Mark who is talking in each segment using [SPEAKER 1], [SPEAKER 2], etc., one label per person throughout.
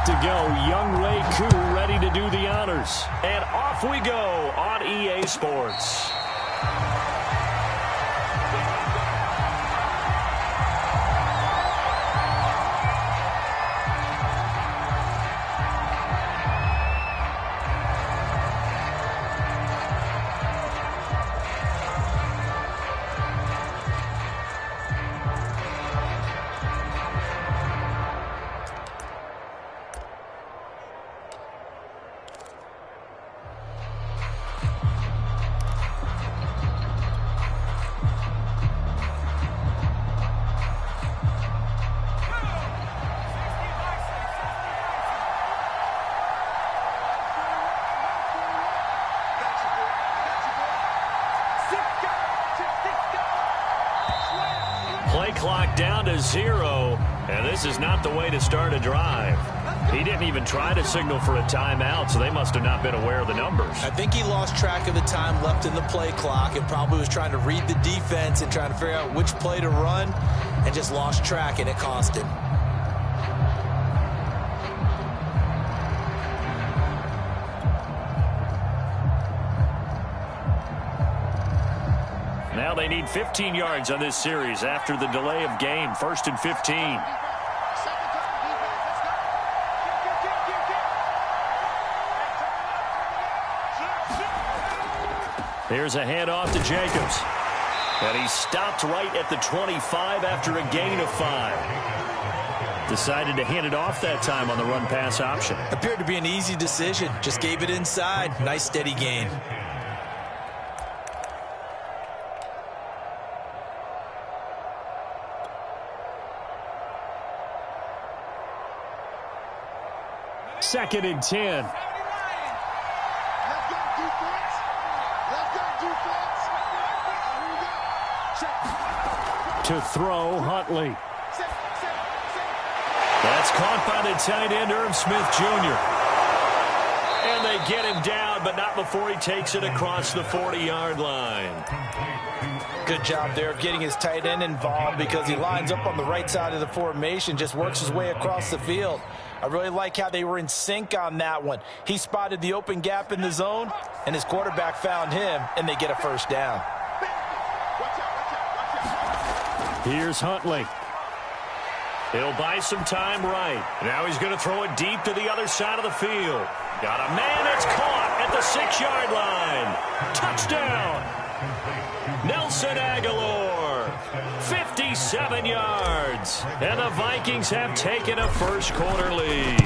[SPEAKER 1] to go. Young Wei Koo ready to do the honors. And off we go on EA Sports.
[SPEAKER 2] Play clock down to 0, and this is not the way to start a drive. He didn't even try to signal for a timeout, so they must have not been aware of the numbers.
[SPEAKER 3] I think he lost track of the time left in the play clock and probably was trying to read the defense and trying to figure out which play to run and just lost track, and it cost him.
[SPEAKER 2] Now they need 15 yards on this series after the delay of game. 1st and 15. Here's a handoff to Jacobs. And he stopped right at the 25 after a gain of 5. Decided to hand it off that time on the run-pass option.
[SPEAKER 3] Appeared to be an easy decision. Just gave it inside. Nice steady gain.
[SPEAKER 1] Second and 10. To throw, Huntley.
[SPEAKER 2] That's caught by the tight end, Irv Smith Jr. And they get him down, but not before he takes it across the 40-yard line.
[SPEAKER 3] Good job there of getting his tight end involved because he lines up on the right side of the formation, just works his way across the field. I really like how they were in sync on that one. He spotted the open gap in the zone, and his quarterback found him, and they get a first down.
[SPEAKER 1] Here's Huntley.
[SPEAKER 2] He'll buy some time right. Now he's going to throw it deep to the other side of the field. Got a man. It's caught at the 6-yard line. Touchdown. Nelson Aguilar. 57 yards. And the Vikings have taken a first-quarter lead.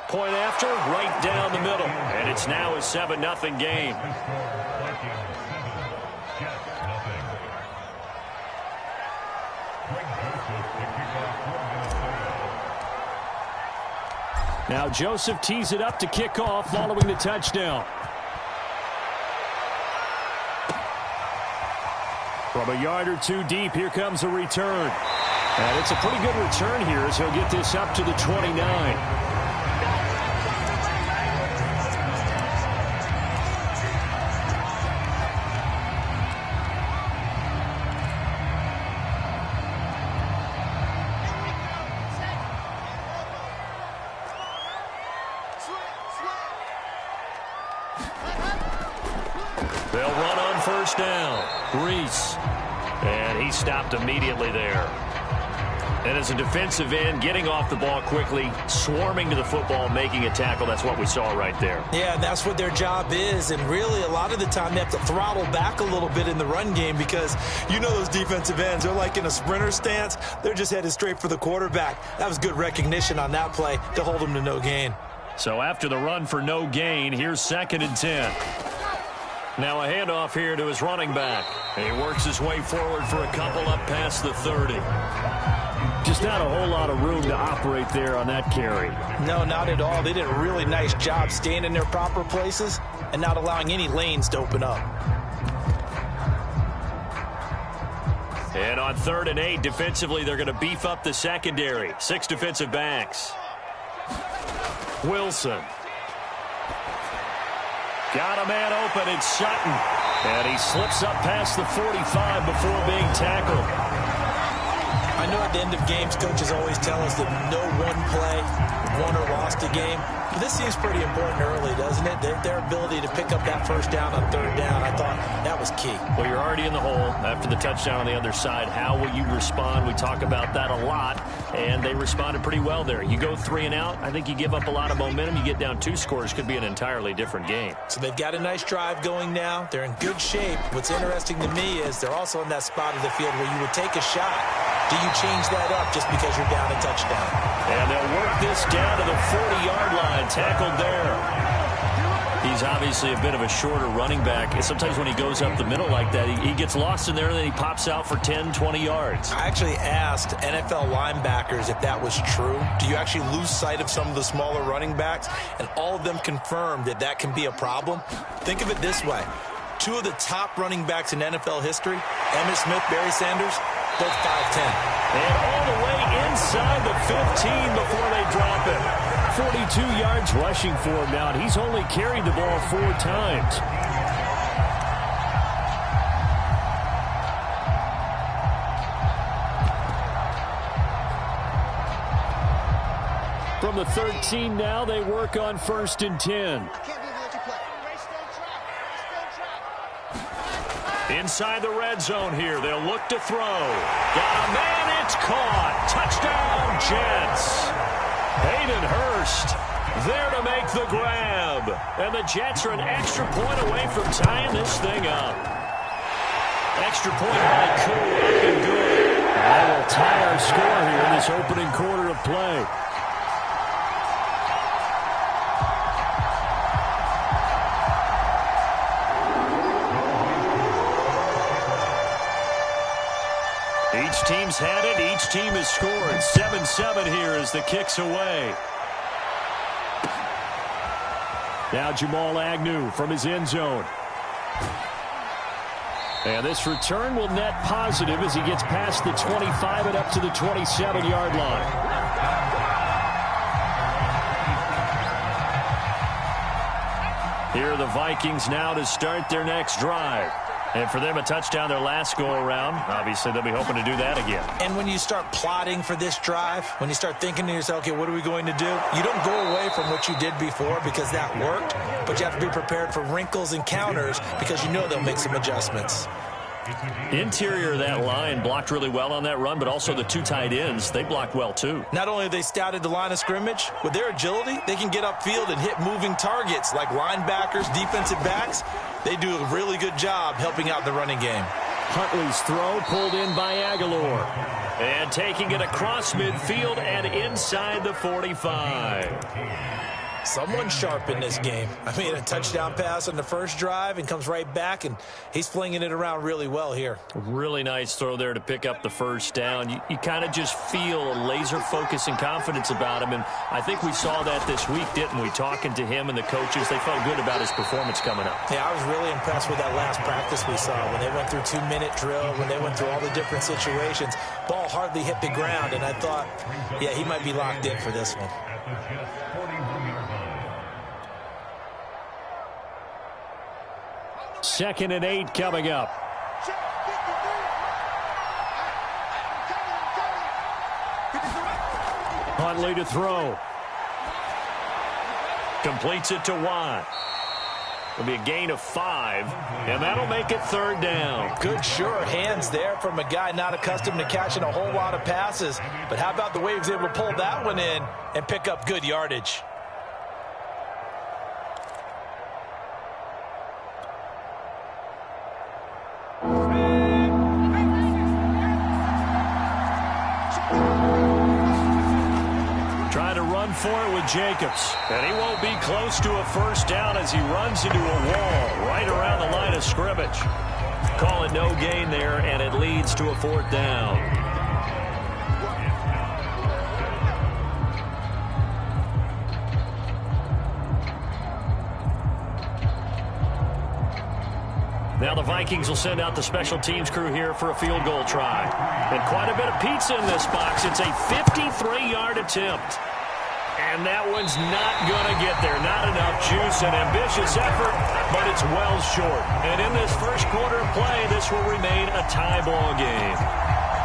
[SPEAKER 2] Point after, right down the middle. And it's now a 7-0 game.
[SPEAKER 1] Now Joseph tees it up to kick off following the touchdown. From a yard or two deep, here comes a return. And it's a pretty good return here as he'll get this up to the 29. They'll run on first down. Reese. And he stopped immediately there. And as a defensive end, getting off the ball quickly, swarming to the football, making a tackle, that's what we saw right there.
[SPEAKER 3] Yeah, that's what their job is. And really, a lot of the time, they have to throttle back a little bit in the run game because you know those defensive ends, they're like in a sprinter stance. They're just headed straight for the quarterback. That was good recognition on that play to hold them to no gain.
[SPEAKER 2] So after the run for no gain, here's 2nd and 10. Now a handoff here to his running back. He works his way forward for a couple up past the 30.
[SPEAKER 1] Just not a whole lot of room to operate there on that carry.
[SPEAKER 3] No, not at all. They did a really nice job staying in their proper places and not allowing any lanes to open up.
[SPEAKER 2] And on 3rd and 8, defensively, they're going to beef up the secondary. 6 defensive backs. Wilson. Got a man open, it's Sutton. And he slips up past the 45 before being tackled.
[SPEAKER 3] I know at the end of games, coaches always tell us that no one play won or lost a game. But this seems pretty important early, doesn't it? Their ability to pick up that first down on third down, I thought that was key.
[SPEAKER 1] Well, you're already in the hole after the touchdown on the other side. How will you respond? We talk about that a lot, and they responded pretty well there. You go 3 and out, I think you give up a lot of momentum. You get down 2 scores, could be an entirely different game.
[SPEAKER 3] So they've got a nice drive going now. They're in good shape. What's interesting to me is they're also in that spot of the field where you would take a shot. Do you change that up just because you're down a touchdown?
[SPEAKER 1] And they'll work this down to the 40-yard line. Tackled there. He's obviously a bit of a shorter running back. And sometimes when he goes up the middle like that, he gets lost in there and then he pops out for 10, 20 yards.
[SPEAKER 3] I actually asked NFL linebackers if that was true. Do you actually lose sight of some of the smaller running backs? And all of them confirmed that that can be a problem. Think of it this way. 2 of the top running backs in NFL history, Emmitt Smith, Barry Sanders, both 5'10".
[SPEAKER 1] And all the way inside the 15 before they drop it. 42 yards rushing for him now, and he's only carried the ball 4 times. From the 13 now, they work on 1st and 10. Inside the red zone here, they'll look to throw. Got a man, it's caught. Touchdown, Jets. Hayden Hurst there to make the grab. And the Jets are an extra point away from tying this thing up. Extra point by Koo, up and good. That will tie our score here in this opening quarter of play. Each team's had it. Each team has scored. 7-7 here as the kick's away. Now Jamal Agnew from his end zone. And this return will net positive as he gets past the 25 and up to the 27-yard line. Here are the Vikings now to start their next drive. And for them, a touchdown their last go-around. Obviously, they'll be hoping to do that again.
[SPEAKER 3] And when you start plotting for this drive, when you start thinking to yourself, okay, what are we going to do? You don't go away from what you did before because that worked, but you have to be prepared for wrinkles and counters because you know they'll make some adjustments.
[SPEAKER 1] Interior of that line blocked really well on that run, but also the 2 tight ends, they blocked well too.
[SPEAKER 3] Not only have they scouted the line of scrimmage, with their agility, they can get upfield and hit moving targets like linebackers, defensive backs. They do a really good job helping out the running game.
[SPEAKER 1] Huntley's throw pulled in by Aguilar. And taking it across midfield and inside the 45.
[SPEAKER 3] Someone sharp in this game. I mean, a touchdown pass on the first drive and comes right back, and he's flinging it around really well here.
[SPEAKER 1] Really nice throw there to pick up the first down. You kind of just feel a laser focus and confidence about him, and I think we saw that this week, didn't we? Talking to him and the coaches, they felt good about his performance coming up.
[SPEAKER 3] Yeah, I was really impressed with that last practice we saw when they went through 2-minute drill, when they went through all the different situations. Ball hardly hit the ground, and I thought, yeah, he might be locked in for this one.
[SPEAKER 1] Second and 8 coming up. Huntley to throw. Completes it to Watt. It'll be a gain of 5, and that'll make it 3rd down.
[SPEAKER 3] Good, sure hands there from a guy not accustomed to catching a whole lot of passes. But how about the way he was able to pull that one in and pick up good yardage?
[SPEAKER 1] For it with Jacobs. And he won't be close to a first down as he runs into a wall right around the line of scrimmage. Call it no gain there, and it leads to a 4th down. Now the Vikings will send out the special teams crew here for a field goal try. And quite a bit of pizza in this box. It's a 53-yard attempt. And that one's not going to get there. Not enough juice, an ambitious effort, but it's well short. And in this first quarter of play, this will remain a tie ball game.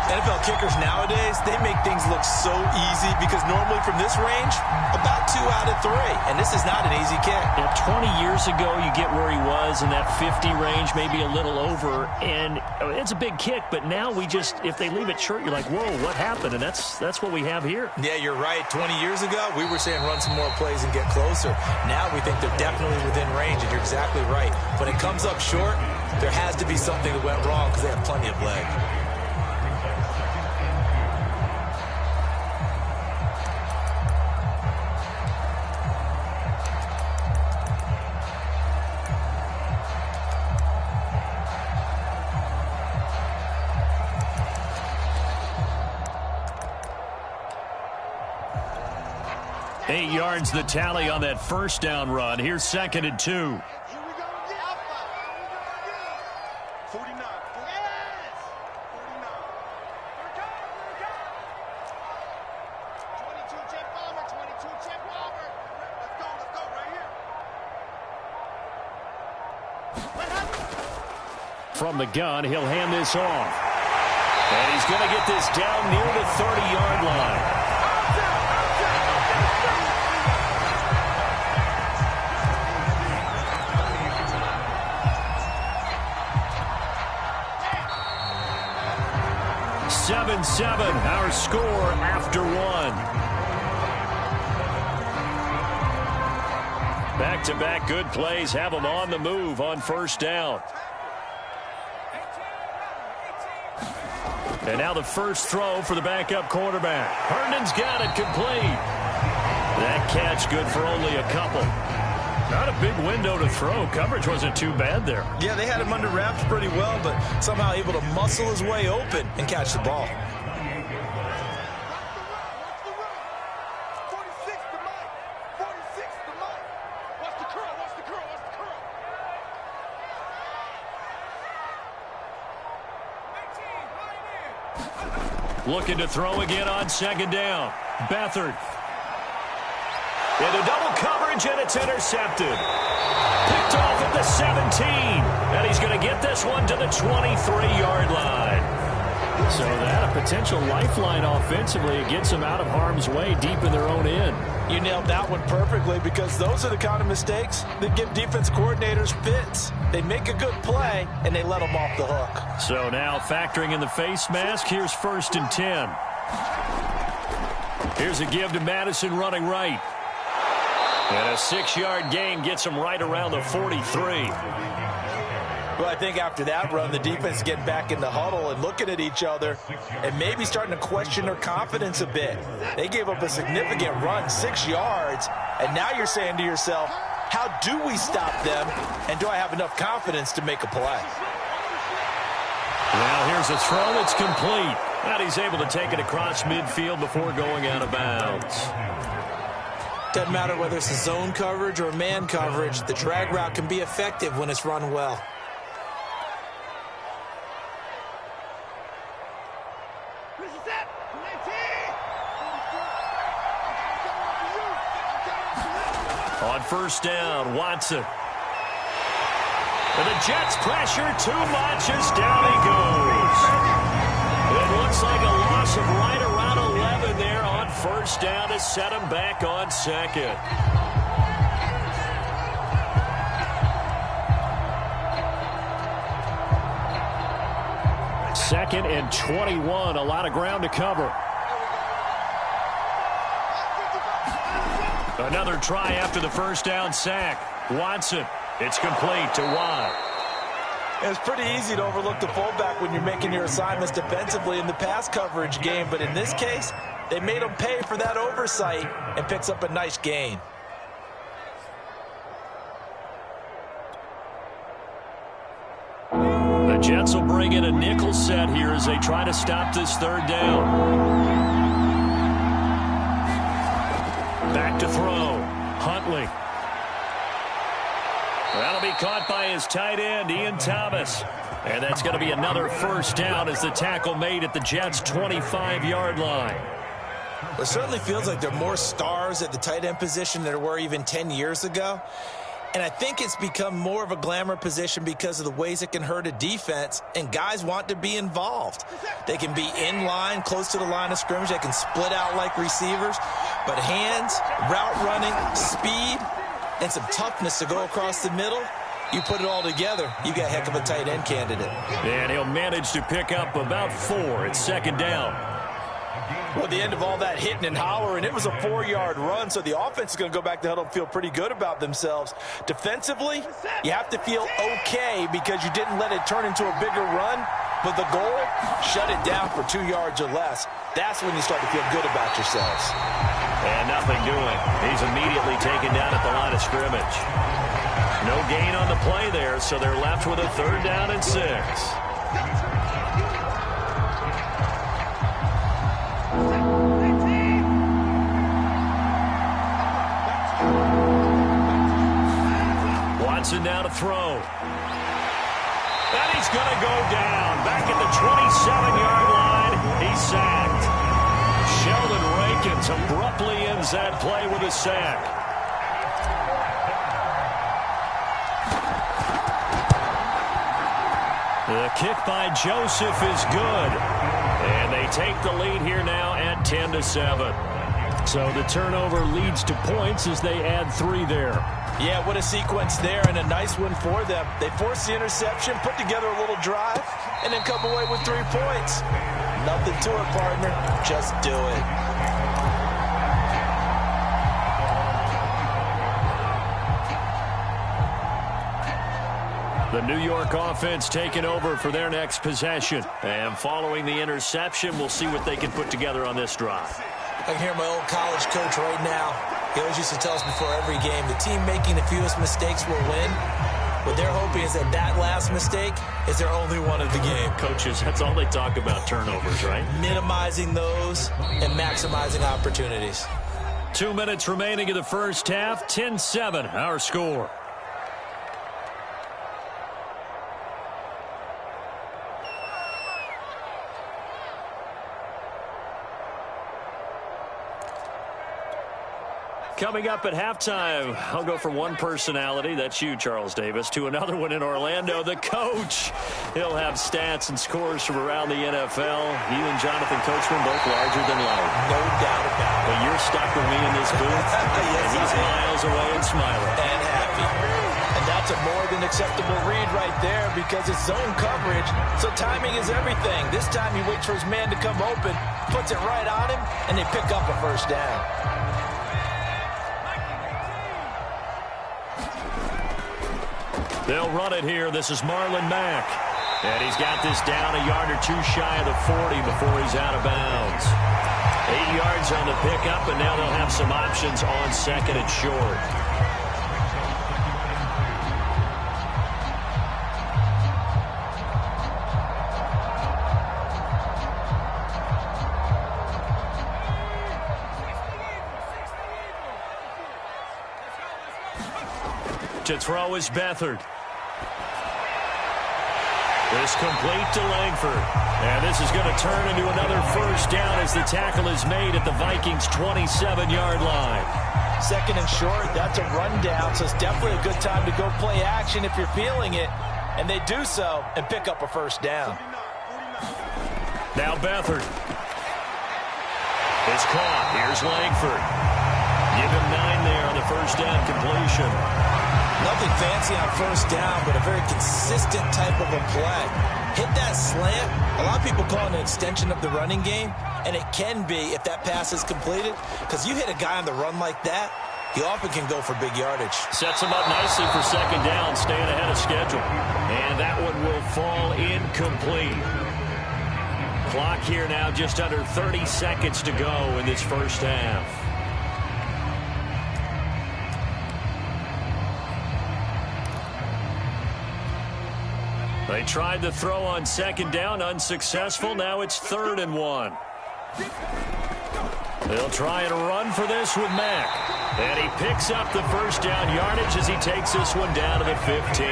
[SPEAKER 3] NFL kickers nowadays, they make things look so easy because normally from this range, about 2 out of 3. And this is not an easy kick.
[SPEAKER 1] Yeah, 20 years ago, you get where he was in that 50 range, maybe a little over. And it's a big kick, but now we just, if they leave it short, you're like, whoa, what happened? And that's what we have here.
[SPEAKER 3] Yeah, you're right. 20 years ago, we were saying run some more plays and get closer. Now we think they're definitely within range, and you're exactly right. When it comes up short, there has to be something that went wrong because they have plenty of leg.
[SPEAKER 1] Eight yards the tally on that first down run. Here's 2nd and 2.
[SPEAKER 4] Here we go again. 49. Yes. 49. 22 jet bomber. 22 jet bomber. Let's go right here.
[SPEAKER 1] From the gun, he'll hand this off. And he's going to get this down near the 30-yard line. Our score after 1. Back-to-back good plays have them on the move on first down. And now the first throw for the backup quarterback. Herndon's got it complete. That catch good for only a couple. Not a big window to throw. Coverage wasn't too bad there.
[SPEAKER 3] Yeah, they had him under wraps pretty well, but somehow able to muscle his way open and catch the ball.
[SPEAKER 1] Looking to throw again on 2nd down. Beathard. Into double coverage, and it's intercepted. Picked off at the 17. And he's going to get this one to the 23-yard line. So that a potential lifeline offensively. It gets them out of harm's way deep in their own end.
[SPEAKER 3] You nailed that one perfectly because those are the kind of mistakes that give defense coordinators fits. They make a good play, and they let them off the hook.
[SPEAKER 1] So now factoring in the face mask, here's 1st and 10. Here's a give to Madison running right. And a 6-yard gain gets him right around the 43.
[SPEAKER 3] Well, I think after that run, the defense getting back in the huddle and looking at each other and maybe starting to question their confidence a bit. They gave up a significant run, 6 yards, and now you're saying to yourself, how do we stop them, and do I have enough confidence to make a play?
[SPEAKER 1] Well, here's a throw that's complete. And he's able to take it across midfield before going out of bounds.
[SPEAKER 3] Doesn't matter whether it's a zone coverage or man coverage, the drag route can be effective when it's run well.
[SPEAKER 1] On first down, Watson. And the Jets pressure too much as down he goes. It looks like a loss of right around 11 there on first down to set him back on 2nd. Second and 21, a lot of ground to cover. Another try after the first down sack. Watson, it's complete to Watt.
[SPEAKER 3] It's pretty easy to overlook the fullback when you're making your assignments defensively in the pass coverage game, but in this case, they made him pay for that oversight and picks up a nice gain.
[SPEAKER 1] The Jets will bring in a nickel set here as they try to stop this 3rd down. Back to throw. Huntley. That'll be caught by his tight end, Ian Thomas. And that's going to be another first down as the tackle made at the Jets' 25-yard line.
[SPEAKER 3] It certainly feels like there are more stars at the tight end position than there were even 10 years ago. And I think it's become more of a glamour position because of the ways it can hurt a defense, and guys want to be involved. They can be in line, close to the line of scrimmage. They can split out like receivers. But hands, route running, speed, and some toughness to go across the middle, you put it all together, you got a heck of a tight end candidate.
[SPEAKER 1] And he'll manage to pick up about 4. It's second down.
[SPEAKER 3] Well, at the end of all that hitting and hollering, it was a 4-yard run, so the offense is going to go back to huddle and feel pretty good about themselves. Defensively, you have to feel okay because you didn't let it turn into a bigger run, but the goal, shut it down for 2 yards or less. That's when you start to feel good about yourselves.
[SPEAKER 1] And nothing doing. He's immediately taken down at the line of scrimmage. No gain on the play there, so they're left with a 3rd down and 6. Watson now to throw. And he's going to go down. Back at the 27-yard line. He's sacked. Sheldon Rankins abruptly ends that play with a sack. The kick by Joseph is good. And they take the lead here now at 10-7. So the turnover leads to points as they add 3 there.
[SPEAKER 3] Yeah, what a sequence there, and a nice one for them. They force the interception, put together a little drive, and then come away with 3 points. Nothing to it, partner. Just do it.
[SPEAKER 1] The New York offense taking over for their next possession. And following the interception, we'll see what they can put together on this drive.
[SPEAKER 3] I can hear my old college coach right now. He always used to tell us before every game, the team making the fewest mistakes will win. What they're hoping is that that last mistake is their only one of the game.
[SPEAKER 1] Coaches, that's all they talk about, turnovers, right?
[SPEAKER 3] Minimizing those and maximizing opportunities.
[SPEAKER 1] 2 minutes remaining in the first half. 10-7, our score. Coming up at halftime, I'll go from one personality, that's you, Charles Davis, to another one in Orlando, the coach. He'll have stats and scores from around the NFL. You and Jonathan Coachman both larger than life.
[SPEAKER 3] No doubt about it.
[SPEAKER 1] But you're stuck with me in this booth,
[SPEAKER 3] yes,
[SPEAKER 1] and he's miles away and smiling.
[SPEAKER 3] And happy. And that's a more than acceptable read right there because it's zone coverage, so timing is everything. This time he waits for his man to come open, puts it right on him, and they pick up a first down.
[SPEAKER 1] They'll run it here. This is Marlon Mack. And he's got this down a yard or 2 shy of the 40 before he's out of bounds. 8 yards on the pickup, and now they'll have some options on 2nd and short. To throw is Beathard. This complete to Langford. And this is going to turn into another first down as the tackle is made at the Vikings' 27-yard line.
[SPEAKER 3] 2nd and short, that's a rundown, so it's definitely a good time to go play action if you're feeling it. And they do so and pick up a first down.
[SPEAKER 1] Now Beathard. It's caught. Here's Langford. Give him 9 there on the first down completion.
[SPEAKER 3] Nothing fancy on first down, but a very consistent type of a play. Hit that slant. A lot of people call it an extension of the running game, and it can be if that pass is completed, because you hit a guy on the run like that, he often can go for big yardage.
[SPEAKER 1] Sets him up nicely for 2nd down, staying ahead of schedule. And that one will fall incomplete. Clock here now just under 30 seconds to go in this first half. They tried to throw on 2nd down, unsuccessful. Now it's 3rd and 1. They'll try and run for this with Mack. And he picks up the first down yardage as he takes this one down to the 15.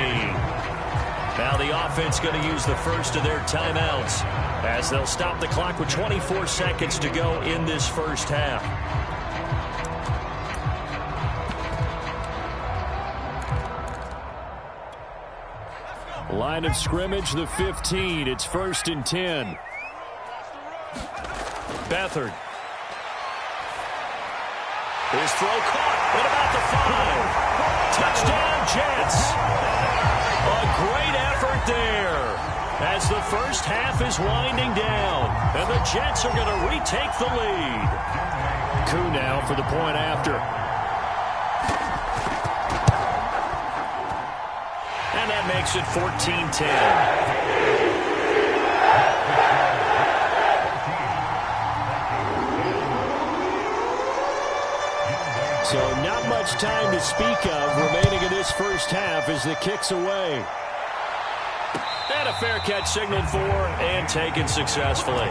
[SPEAKER 1] Now the offense going to use the first of their timeouts as they'll stop the clock with 24 seconds to go in this first half. Line of scrimmage, the 15. It's 1st and 10. Beathard. His throw caught at about the 5. Touchdown, Jets. A great effort there as the first half is winding down, and the Jets are going to retake the lead. Koo now for the point after. And that makes it 14-10. So not much time to speak of remaining in this first half as the kick's away. And a fair catch signaled for and taken successfully.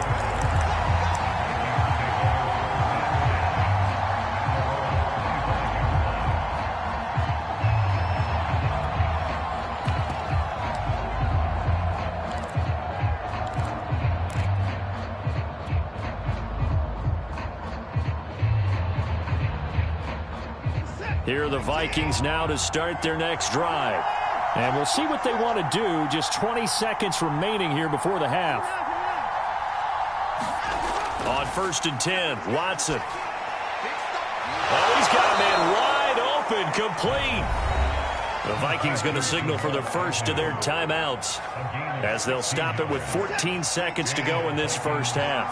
[SPEAKER 1] Here are the Vikings now to start their next drive. And we'll see what they want to do. Just 20 seconds remaining here before the half. On 1st and 10, Watson. Oh, he's got a man wide open, complete. The Vikings going to signal for the first of their timeouts as they'll stop it with 14 seconds to go in this first half.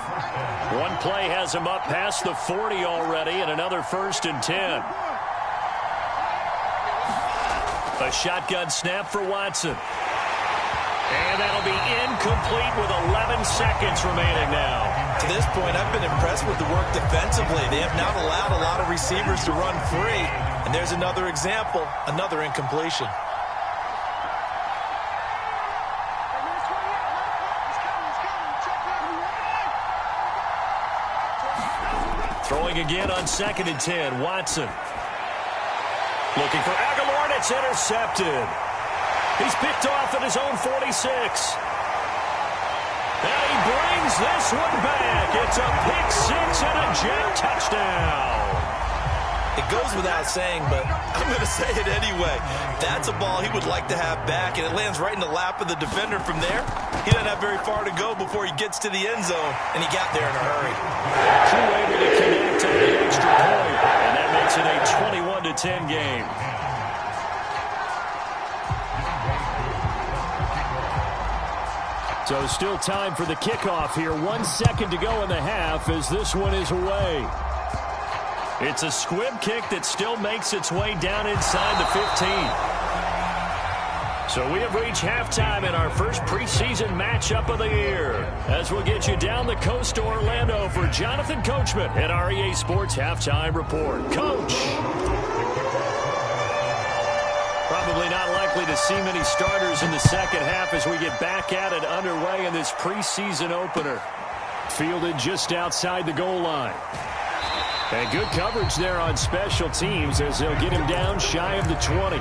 [SPEAKER 1] One play has them up past the 40 already, and another 1st and 10. A shotgun snap for Watson. And that'll be incomplete with 11 seconds remaining now.
[SPEAKER 3] To this point, I've been impressed with the work defensively. They have not allowed a lot of receivers to run free. And there's another example, another incompletion.
[SPEAKER 1] Throwing again on 2nd and 10, Watson. Looking for Aguilar. It's intercepted. He's picked off at his own 46. And he brings this one back. It's a pick 6 and a Jet touchdown.
[SPEAKER 3] It goes without saying, but I'm going to say it anyway. That's a ball he would like to have back, and it lands right in the lap of the defender from there. He doesn't have very far to go before he gets to the end zone, and he got there in a hurry.
[SPEAKER 1] Crew able to connect on the extra point, and that makes it a 21-10 game. So still time for the kickoff here. 1 second to go in the half as this one is away. It's a squib kick that still makes its way down inside the 15. So we have reached halftime in our first preseason matchup of the year. As we'll get you down the coast to Orlando for Jonathan Coachman at REA Sports Halftime Report. Coach! Probably not likely to see many starters in the second half as we get back at it underway in this preseason opener. Fielded just outside the goal line. And good coverage there on special teams as they'll get him down shy of the 20.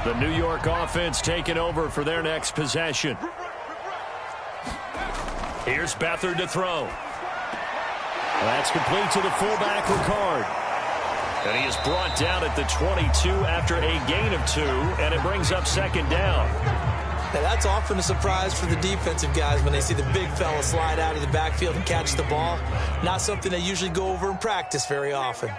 [SPEAKER 1] The New York offense taking over for their next possession. Here's Beathard to throw. That's complete to the fullback, Ricard. And he is brought down at the 22 after a gain of 2, and it brings up 2nd down.
[SPEAKER 3] Now, that's often a surprise for the defensive guys when they see the big fella slide out of the backfield and catch the ball. Not something they usually go over in practice very often.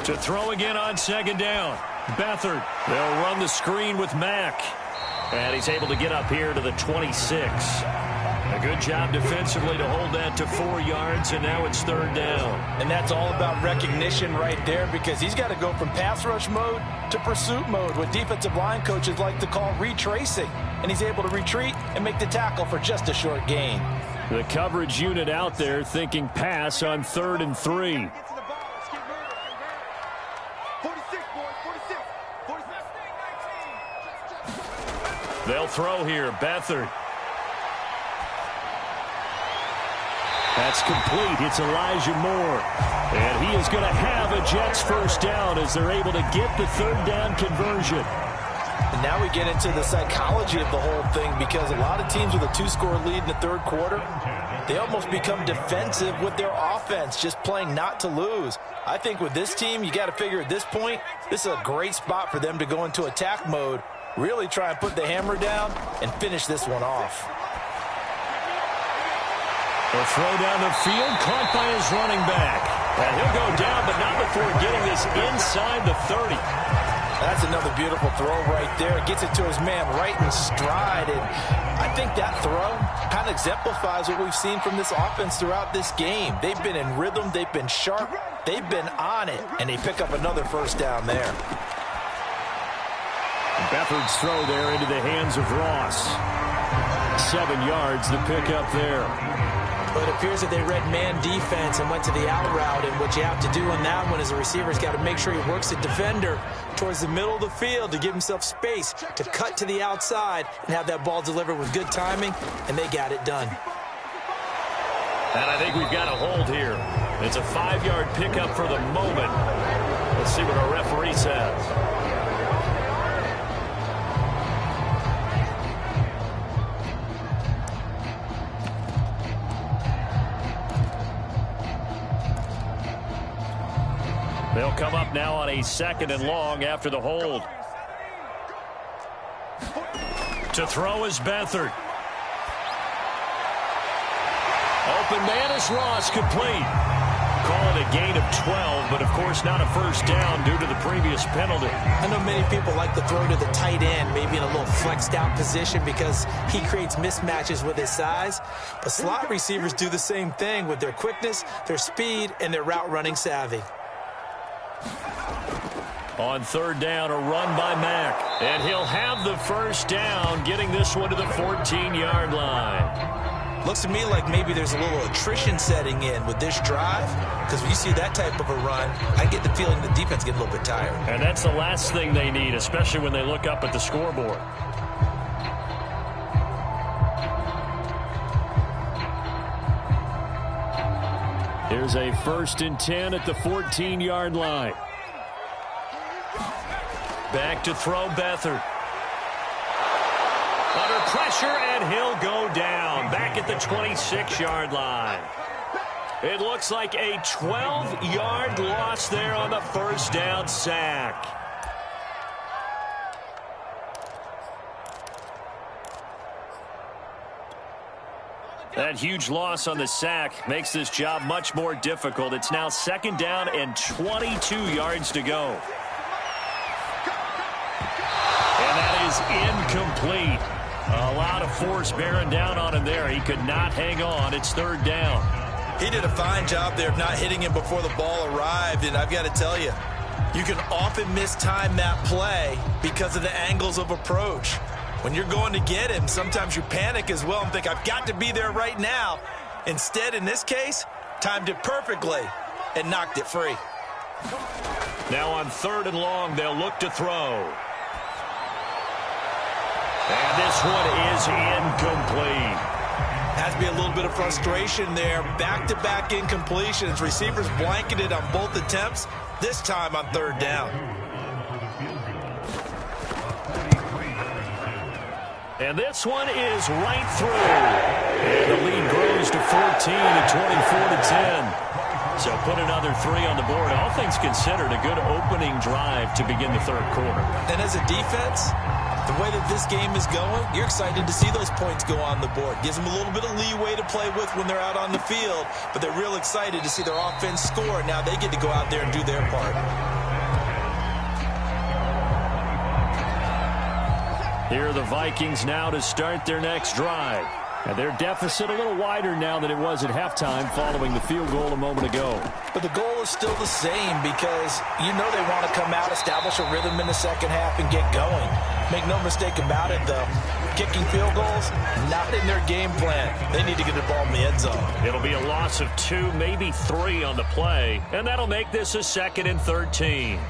[SPEAKER 1] To throw again on 2nd down. Beathard. They'll run the screen with Mack. And he's able to get up here to the 26. A good job defensively to hold that to 4 yards, and now it's 3rd down.
[SPEAKER 3] And that's all about recognition right there, because he's got to go from pass rush mode to pursuit mode, what defensive line coaches like to call retracing. And he's able to retreat and make the tackle for just a short gain.
[SPEAKER 1] The coverage unit out there thinking pass on 3rd and 3. They'll throw here. Beathard. That's complete. It's Elijah Moore. And he is going to have a Jets first down as they're able to get the 3rd down conversion.
[SPEAKER 3] And now we get into the psychology of the whole thing, because a lot of teams with a 2-score lead in the third quarter, they almost become defensive with their offense, just playing not to lose. I think with this team, you got to figure at this point, this is a great spot for them to go into attack mode, really try and put the hammer down and finish this one off.
[SPEAKER 1] A throw down the field, caught by his running back. And he'll go down, but not before getting this inside the 30.
[SPEAKER 3] That's another beautiful throw right there. Gets it to his man right in stride. And I think that throw kind of exemplifies what we've seen from this offense throughout this game. They've been in rhythm. They've been sharp. They've been on it. And they pick up another first down there.
[SPEAKER 1] Beathard's throw there into the hands of Ross. 7 yards, the pickup there.
[SPEAKER 5] But it appears that they read man defense and went to the out route, and what you have to do on that one is the receiver's got to make sure he works the defender towards the middle of the field to give himself space to cut to the outside and have that ball delivered with good timing, and they got it done.
[SPEAKER 1] And I think we've got a hold here. It's a 5-yard pickup for the moment. Let's see what our referee says. They'll come up now on a 2nd and long after the hold. To throw is Beathard. Open man is Ross, complete. Call it a gain of 12, but of course not a first down due to the previous penalty.
[SPEAKER 5] I know many people like to throw to the tight end, maybe in a little flexed out position because he creates mismatches with his size. But slot receivers do the same thing with their quickness, their speed, and their route running savvy.
[SPEAKER 1] On 3rd down, a run by Mack. And he'll have the first down, getting this one to the 14-yard line.
[SPEAKER 5] Looks to me like maybe there's a little attrition setting in with this drive, because when you see that type of a run, I get the feeling the defense gets a little bit tired.
[SPEAKER 1] And that's the last thing they need, especially when they look up at the scoreboard. Here's a 1st and 10 at the 14-yard line. Back to throw Beathard. Under pressure, and he'll go down. Back at the 26-yard line. It looks like a 12-yard loss there on the first down sack. That huge loss on the sack makes this job much more difficult. It's now 2nd down and 22 yards to go. And that is incomplete. A lot of force bearing down on him there. He could not hang on. It's 3rd down.
[SPEAKER 3] He did a fine job there of not hitting him before the ball arrived, and I've got to tell you, you can often mistime that play because of the angles of approach. When you're going to get him, sometimes you panic as well and think, I've got to be there right now. Instead, in this case, timed it perfectly and knocked it free.
[SPEAKER 1] Now on 3rd and long, they'll look to throw. And this one is incomplete.
[SPEAKER 3] Has to be a little bit of frustration there. Back-to-back incompletions. Receivers blanketed on both attempts, this time on 3rd down.
[SPEAKER 1] And this one is right through. And the lead grows to 14 at 24-10. So put another 3 on the board. All things considered, a good opening drive to begin the 3rd quarter.
[SPEAKER 3] And as a defense, the way that this game is going, you're excited to see those points go on the board. Gives them a little bit of leeway to play with when they're out on the field, but they're real excited to see their offense score. Now they get to go out there and do their part.
[SPEAKER 1] Here are the Vikings now to start their next drive. And their deficit a little wider now than it was at halftime following the field goal a moment ago.
[SPEAKER 3] But the goal is still the same because you know they want to come out, establish a rhythm in the second half, and get going. Make no mistake about it, though. Kicking field goals, not in their game plan. They need to get the ball in the end zone.
[SPEAKER 1] It'll be a loss of 2, maybe 3 on the play. And that'll make this a 2nd and 13.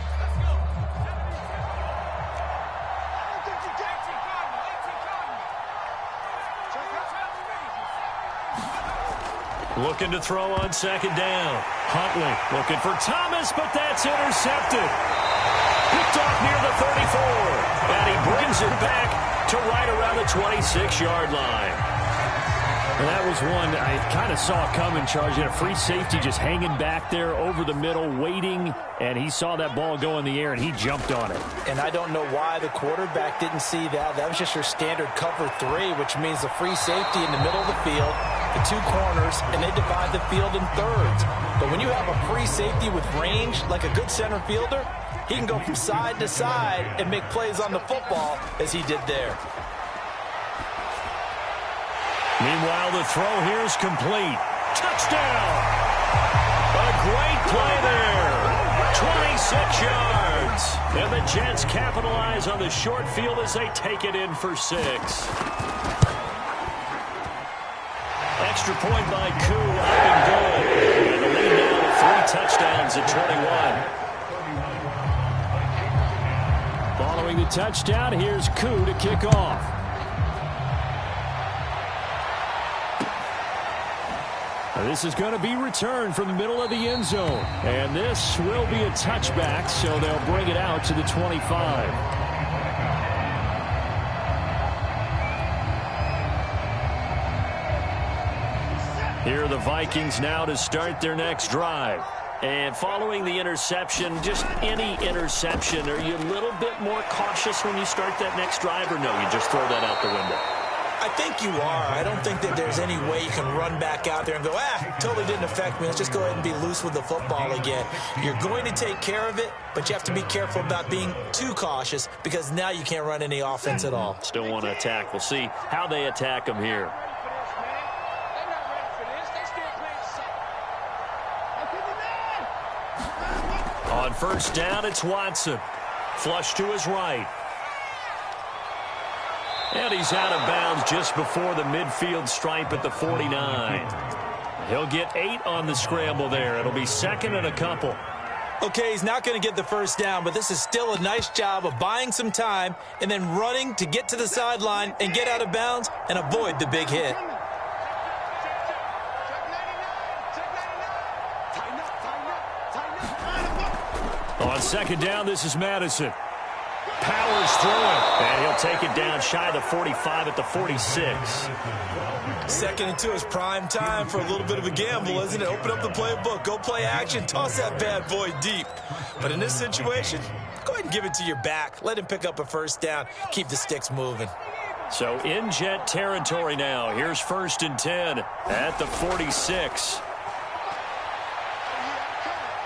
[SPEAKER 1] Looking to throw on 2nd down. Huntley looking for Thomas, but that's intercepted. Picked off near the 34. And he brings brings it back to right around the 26-yard line.
[SPEAKER 2] And that was one I kind of saw coming, Charles. You had a free safety just hanging back there over the middle, waiting, and he saw that ball go in the air, and he jumped on it.
[SPEAKER 3] And I don't know why the quarterback didn't see that. That was just your standard cover 3, which means the free safety in the middle of the field, the 2 corners, and they divide the field in thirds. But when you have a free safety with range, like a good center fielder, he can go from side to side and make plays on the football as he did there.
[SPEAKER 1] Meanwhile, the throw here is complete. Touchdown! A great play there. 26 yards. And the Jets capitalize on the short field as they take it in for 6. Extra point by Koo, up and good. And the lead now to 3 touchdowns at 21.
[SPEAKER 2] Following the touchdown, here's Koo to kick off. This is going to be returned from the middle of the end zone. And this will be a touchback, so they'll bring it out to the 25.
[SPEAKER 1] Here are the Vikings now to start their next drive. And following the interception, just any interception, are you a little bit more cautious when you start that next drive, or no, you just throw that out the window?
[SPEAKER 5] I think you are. I don't think that there's any way you can run back out there and go, totally didn't affect me. Let's just go ahead and be loose with the football again. You're going to take care of it, but you have to be careful about being too cautious because now you can't run any offense at all.
[SPEAKER 1] Still want to attack. We'll see how they attack them here. On first down, it's Watson. Flush to his right. And he's out of bounds just before the midfield stripe at the 49. He'll get 8 on the scramble there. It'll be second and a couple.
[SPEAKER 5] Okay, he's not going to get the first down, but this is still a nice job of buying some time and then running to get to the sideline and get out of bounds and avoid the big hit.
[SPEAKER 1] On second down, this is Madison. Powers through it, and he'll take it down shy of the 45 at the 46.
[SPEAKER 5] Second and 2 is prime time for a little bit of a gamble, isn't it? Open up the playbook, go play action, toss that bad boy deep. But in this situation, go ahead and give it to your back. Let him pick up a first down, keep the sticks moving.
[SPEAKER 1] So in Jet territory now. Here's first and 10 at the 46.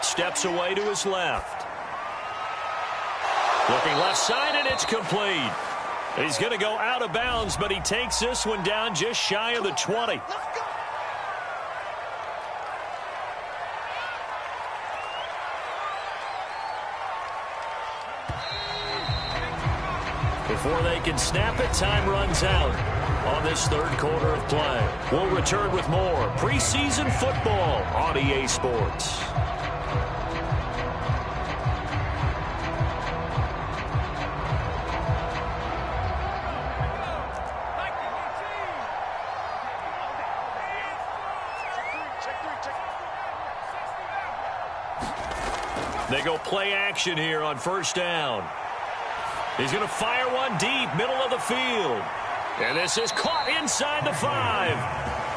[SPEAKER 1] Steps away to his left. Looking left side, and it's complete. He's going to go out of bounds, but he takes this one down just shy of the 20. Before they can snap it, time runs out on this third quarter of play. We'll return with more preseason football on EA Sports. They go play action here on first down. He's going to fire one deep, middle of the field. And this is caught inside the 5.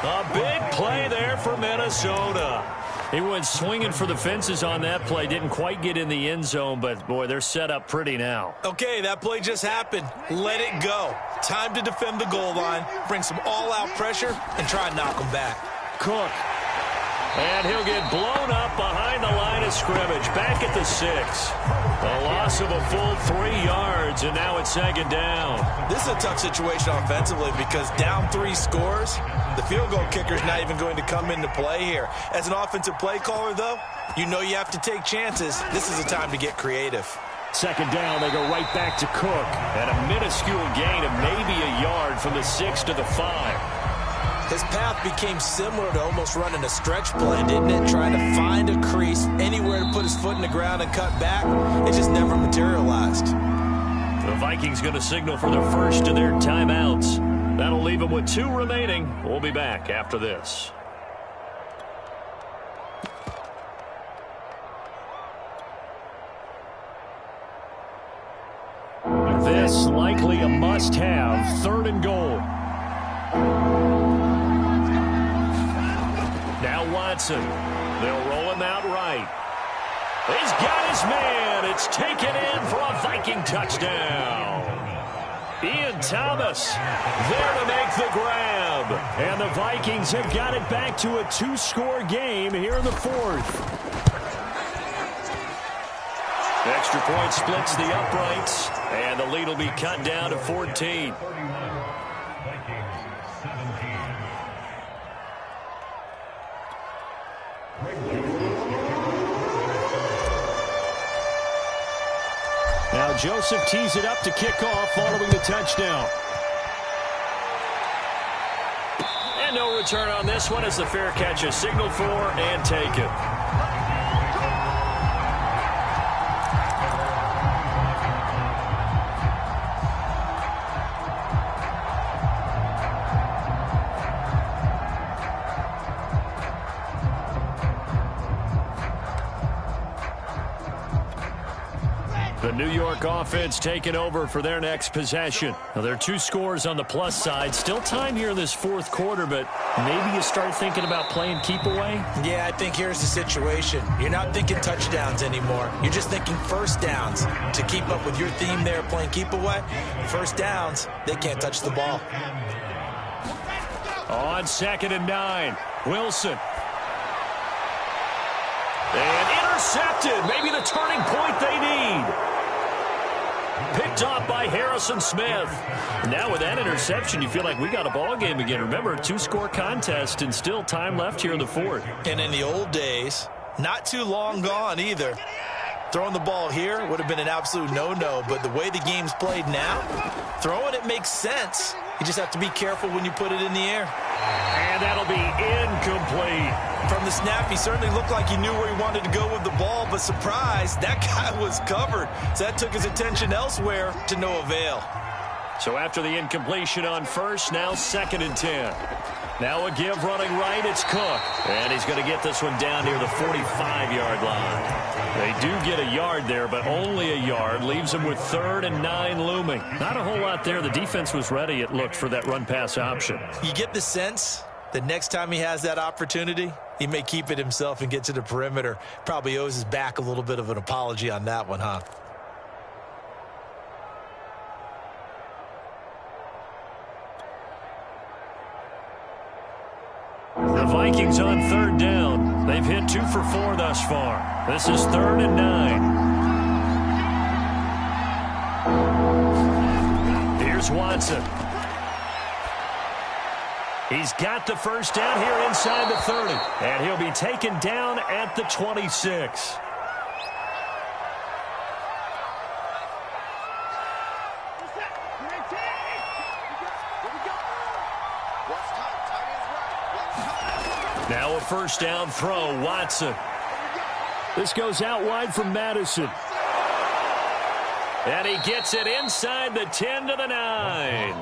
[SPEAKER 1] A big play there for Minnesota. He went swinging for the fences on that play. Didn't quite get in the end zone, but, boy, they're set up pretty now.
[SPEAKER 5] Okay, that play just happened. Let it go. Time to defend the goal line, bring some all-out pressure, and try and knock them back.
[SPEAKER 1] Cook. And he'll get blown up behind the line of scrimmage. Back at the 6. A loss of a full 3 yards, and now it's second down.
[SPEAKER 5] This is a tough situation offensively because down 3 scores, the field goal kicker's not even going to come into play here. As an offensive play caller, though, you know you have to take chances. This is a time to get creative.
[SPEAKER 1] Second down, they go right back to Cook. And a minuscule gain of maybe a yard from the 6 to the 5.
[SPEAKER 5] His path became similar to almost running a stretch play, didn't it? Trying to find a crease, anywhere to put his foot in the ground and cut back. It just never materialized.
[SPEAKER 1] The Vikings going to signal for their first of their timeouts. That'll leave them with 2 remaining. We'll be back after this. This likely a must-have, 3rd and goal. Now Watson. They'll roll him out right. He's got his man. It's taken in for a Viking touchdown. Ian Thomas there to make the grab. And the Vikings have got it back to a 2-score game here in the 4th. Extra point splits the uprights, and the lead will be cut down to 14. Now Joseph tees it up to kick off following the touchdown. And no return on this one as the fair catch is signaled for and taken. The New York offense taking over for their next possession. Now, there are 2 scores on the plus side. Still time here in this 4th quarter, but maybe you start thinking about playing keep away?
[SPEAKER 5] Yeah, I think here's the situation. You're not thinking touchdowns anymore. You're just thinking first downs. To keep up with your theme there, playing keep away, first downs, they can't touch the ball.
[SPEAKER 1] On 2nd and 9, Wilson. And intercepted. Maybe the turning point they need. Picked off by Harrison Smith. Now with that interception, you feel like we got a ball game again. Remember, 2-score contest and still time left here in the 4th.
[SPEAKER 5] And in the old days, not too long gone either. Throwing the ball here would have been an absolute no-no, but the way the game's played now, throwing it makes sense. You just have to be careful when you put it in the air.
[SPEAKER 1] And that'll be incomplete.
[SPEAKER 5] From the snap, he certainly looked like he knew where he wanted to go with the ball, but surprise, that guy was covered. So that took his attention elsewhere to no avail.
[SPEAKER 1] So after the incompletion on first, now 2nd and 10. Now a give running right, it's Cook. And he's going to get this one down near the 45-yard line. They do get a yard there, but only a yard. Leaves them with 3rd and 9 looming. Not a whole lot there. The defense was ready, it looked, for that run-pass option.
[SPEAKER 5] You get the sense that next time he has that opportunity, he may keep it himself and get to the perimeter. Probably owes his back a little bit of an apology on that one, huh?
[SPEAKER 1] The Vikings on 3rd down. They've hit 2 for 4 thus far. This is 3rd and 9. Here's Watson. He's got the first down here inside the 30. And he'll be taken down at the 26. Now a first down throw, Watson. This goes out wide from Madison. And he gets it inside the 10 to the 9.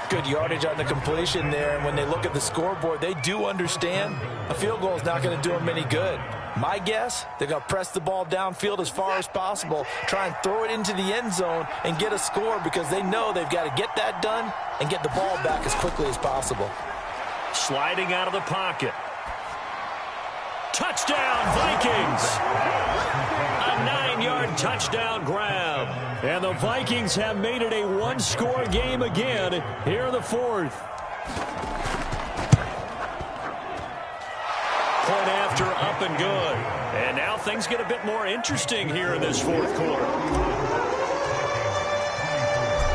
[SPEAKER 5] Good yardage on the completion there. And when they look at the scoreboard, they do understand a field goal is not going to do them any good. My guess, they're going to press the ball downfield as far as possible, try and throw it into the end zone and get a score because they know they've got to get that done and get the ball back as quickly as possible.
[SPEAKER 1] Sliding out of the pocket. Touchdown, Vikings! A 9-yard touchdown grab. And the Vikings have made it a 1-score game again here in the 4th. Point after, up and good. And now things get a bit more interesting here in this 4th quarter.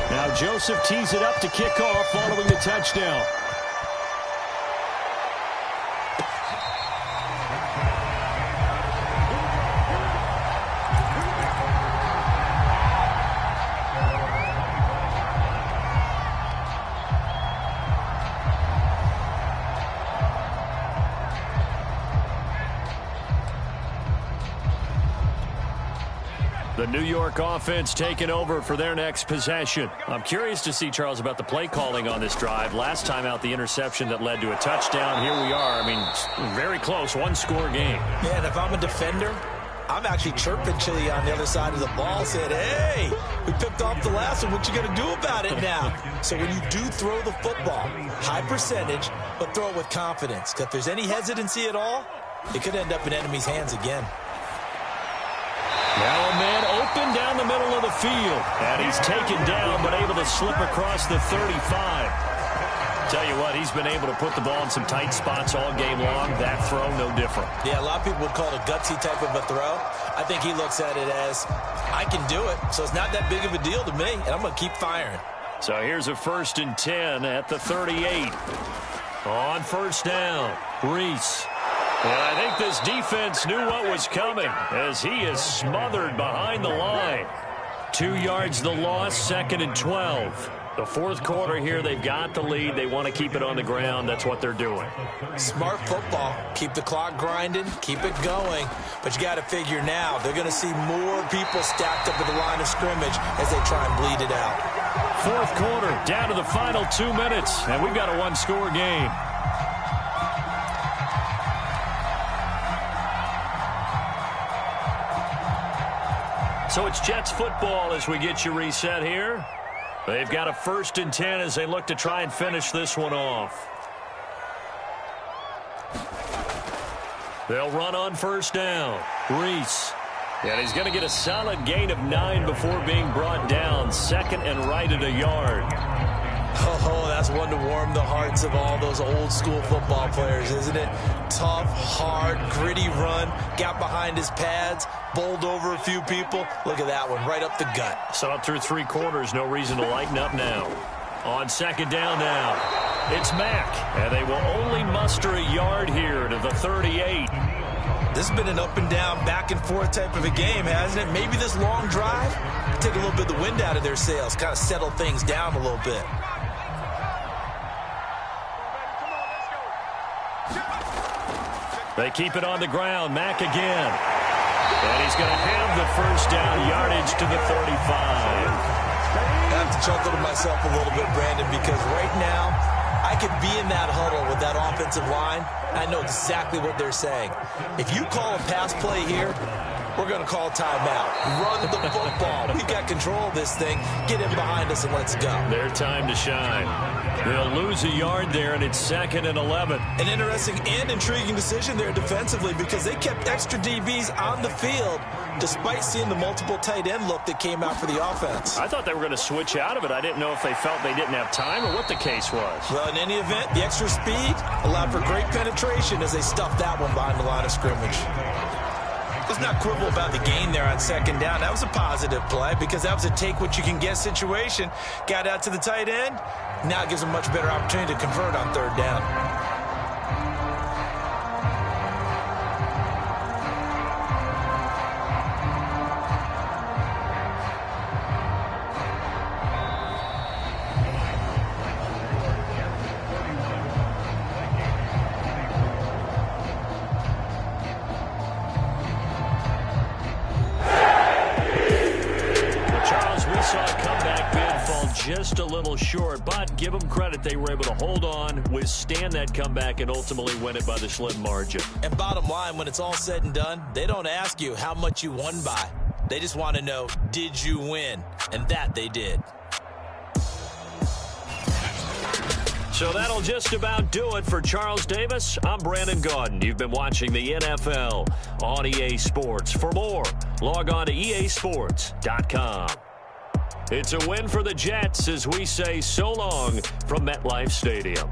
[SPEAKER 1] Now Joseph tees it up to kick off following the touchdown. The New York offense taking over for their next possession. I'm curious to see, Charles, about the play calling on this drive. Last time out, the interception that led to a touchdown. Here we are. I mean, very close, 1-score game.
[SPEAKER 5] Yeah, and if I'm a defender, I'm actually chirping Chili on the other side of the ball, saying, hey, we picked off the last one. What you going to do about it now? So when you do throw the football, high percentage, but throw it with confidence. Because if there's any hesitancy at all, it could end up in enemy's hands again.
[SPEAKER 1] Now a man open down the middle of the field. And he's taken down, but able to slip across the 35. Tell you what, he's been able to put the ball in some tight spots all game long. That throw, no different.
[SPEAKER 5] Yeah, a lot of people would call it a gutsy type of a throw. I think he looks at it as, I can do it, so it's not that big of a deal to me, and I'm going to keep firing.
[SPEAKER 1] So here's a 1st and 10 at the 38. On first down, Reese. And I think this defense knew what was coming as he is smothered behind the line. 2 yards the loss, 2nd and 12. The fourth quarter here, they've got the lead. They want to keep it on the ground. That's what they're doing.
[SPEAKER 5] Smart football. Keep the clock grinding. Keep it going. But you got to figure now, they're going to see more people stacked up at the line of scrimmage as they try and bleed it out.
[SPEAKER 1] Fourth quarter, down to the final 2 minutes, and we've got a one-score game. So it's Jets football as we get you reset here. They've got a 1st and 10 as they look to try and finish this one off. They'll run on first down. Reese. And he's going to get a solid gain of 9 before being brought down. 2nd and right at a yard.
[SPEAKER 5] Oh, that's one to warm the hearts of all those old school football players, isn't it? Tough, hard, gritty run. Got behind his pads, bowled over a few people. Look at that one, right up the gut.
[SPEAKER 1] So up through 3 quarters, no reason to lighten up now. On 2nd down now, it's Mack. And they will only muster a yard here to the 38.
[SPEAKER 5] This has been an up and down, back and forth type of a game, hasn't it? Maybe this long drive, take a little bit of the wind out of their sails, kind of settle things down a little bit.
[SPEAKER 1] They keep it on the ground. Mack again. And he's going to have the first down, yardage to the 35.
[SPEAKER 5] I have to chuckle to myself a little bit, Brandon, because right now I could be in that huddle with that offensive line. I know exactly what they're saying. If you call a pass play here, we're going to call timeout. Run the football. We've got control of this thing. Get in behind us and let's go.
[SPEAKER 1] Their time to shine. They'll lose a yard there, and it's 2nd and 11.
[SPEAKER 5] An interesting and intriguing decision there defensively because they kept extra DBs on the field despite seeing the multiple tight end look that came out for the offense.
[SPEAKER 1] I thought they were going to switch out of it. I didn't know if they felt they didn't have time or what the case was.
[SPEAKER 5] Well, in any event, the extra speed allowed for great penetration as they stuffed that one behind the line of scrimmage. Let's not quibble about the gain there on 2nd down. That was a positive play because that was a take-what-you-can-get situation. Got out to the tight end. Now it gives them a much better opportunity to convert on 3rd down.
[SPEAKER 1] Just a little short, but give them credit. They were able to hold on, withstand that comeback, and ultimately win it by the slim margin.
[SPEAKER 5] And bottom line, when it's all said and done, they don't ask you how much you won by. They just want to know, did you win? And that they did.
[SPEAKER 1] So that'll just about do it for Charles Davis. I'm Brandon Gaudin. You've been watching the NFL on EA Sports. For more, log on to easports.com. It's a win for the Jets as we say so long from MetLife Stadium.